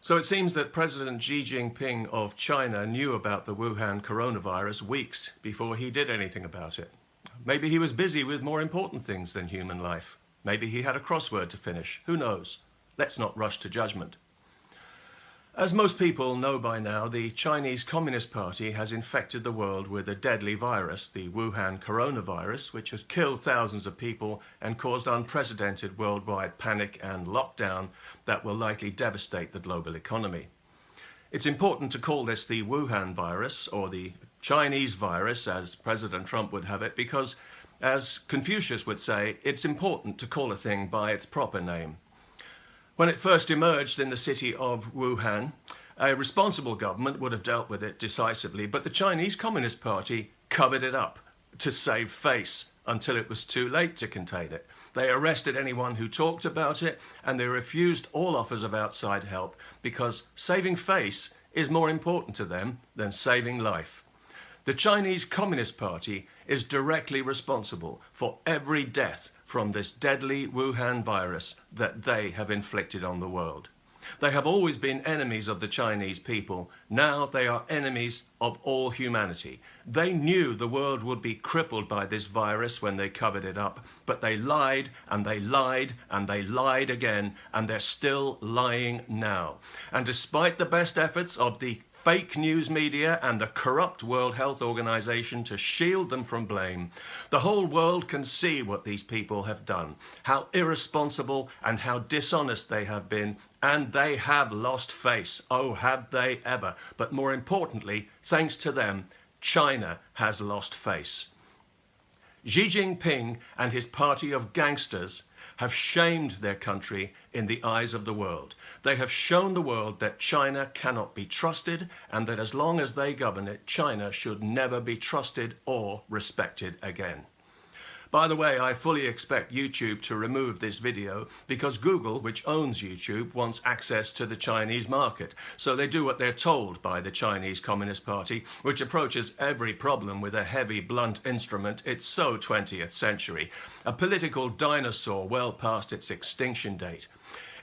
So it seems that President Xi Jinping of China knew about the Wuhan coronavirus weeks before he did anything about it. Maybe he was busy with more important things than human life. Maybe he had a crossword to finish. Who knows? Let's not rush to judgment. As most people know by now, the Chinese Communist Party has infected the world with a deadly virus, the Wuhan coronavirus, which has killed thousands of people and caused unprecedented worldwide panic and lockdown that will likely devastate the global economy. It's important to call this the Wuhan virus, or the Chinese virus, as President Trump would have it, because, as Confucius would say, it's important to call a thing by its proper name. When it first emerged in the city of Wuhan, a responsible government would have dealt with it decisively, but the Chinese Communist Party covered it up to save face until it was too late to contain it. They arrested anyone who talked about it, and they refused all offers of outside help because saving face is more important to them than saving life. The Chinese Communist Party is directly responsible for every death from this deadly Wuhan virus that they have inflicted on the world. They have always been enemies of the Chinese people. Now they are enemies of all humanity. They knew the world would be crippled by this virus when they covered it up, but they lied and they lied and they lied again, and they're still lying now. And despite the best efforts of the fake news media and the corrupt World Health Organization to shield them from blame, the whole world can see what these people have done, how irresponsible and how dishonest they have been, and they have lost face. Oh, have they ever? But more importantly, thanks to them, China has lost face. Xi Jinping and his party of gangsters have shamed their country in the eyes of the world. They have shown the world that China cannot be trusted, and that as long as they govern it, China should never be trusted or respected again. By the way, I fully expect YouTube to remove this video because Google, which owns YouTube, wants access to the Chinese market. So they do what they're told by the Chinese Communist Party, which approaches every problem with a heavy, blunt instrument. It's so 20th century. A political dinosaur well past its extinction date.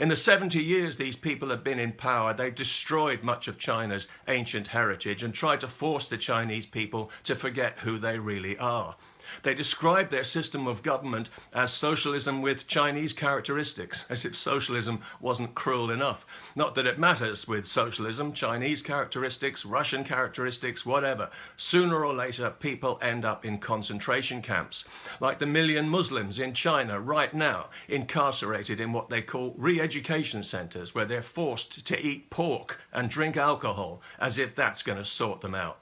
In the 70 years these people have been in power, they've destroyed much of China's ancient heritage and tried to force the Chinese people to forget who they really are. They describe their system of government as socialism with Chinese characteristics, as if socialism wasn't cruel enough. Not that it matters with socialism, Chinese characteristics, Russian characteristics, whatever. Sooner or later, people end up in concentration camps, like the million Muslims in China right now, incarcerated in what they call re-education centers, where they're forced to eat pork and drink alcohol, as if that's going to sort them out.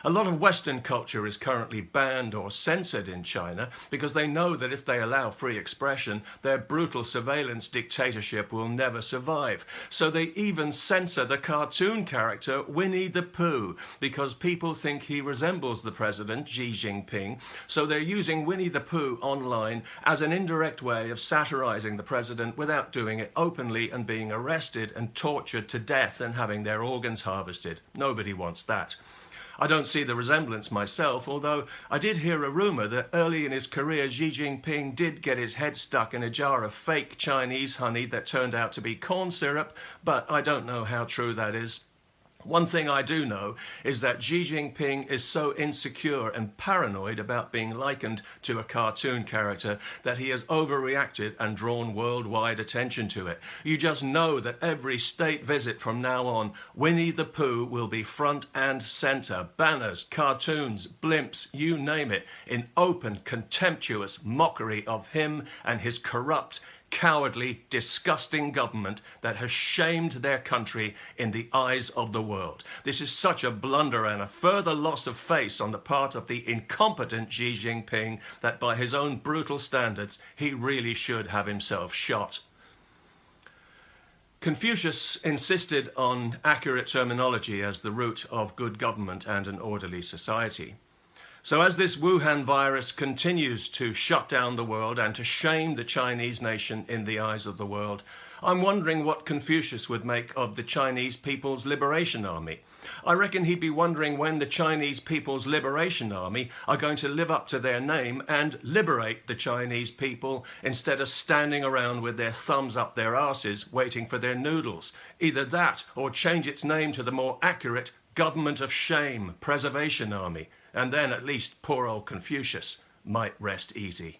A lot of Western culture is currently banned or censored in China because they know that if they allow free expression, their brutal surveillance dictatorship will never survive. So they even censor the cartoon character Winnie the Pooh because people think he resembles the president, Xi Jinping. So they're using Winnie the Pooh online as an indirect way of satirizing the president without doing it openly and being arrested and tortured to death and having their organs harvested. Nobody wants that. I don't see the resemblance myself, although I did hear a rumour that early in his career Xi Jinping did get his head stuck in a jar of fake Chinese honey that turned out to be corn syrup, but I don't know how true that is. One thing I do know is that Xi Jinping is so insecure and paranoid about being likened to a cartoon character that he has overreacted and drawn worldwide attention to it. You just know that every state visit from now on, Winnie the Pooh will be front and centre. Banners, cartoons, blimps, you name it, in open, contemptuous mockery of him and his corrupt, cowardly, disgusting government that has shamed their country in the eyes of the world. This is such a blunder and a further loss of face on the part of the incompetent Xi Jinping that by his own brutal standards, he really should have himself shot. Confucius insisted on accurate terminology as the root of good government and an orderly society. So as this Wuhan virus continues to shut down the world and to shame the Chinese nation in the eyes of the world, I'm wondering what Confucius would make of the Chinese People's Liberation Army. I reckon he'd be wondering when the Chinese People's Liberation Army are going to live up to their name and liberate the Chinese people instead of standing around with their thumbs up their arses waiting for their noodles. Either that or change its name to the more accurate Government of Shame Preservation Army, and then at least poor old Confucius might rest easy.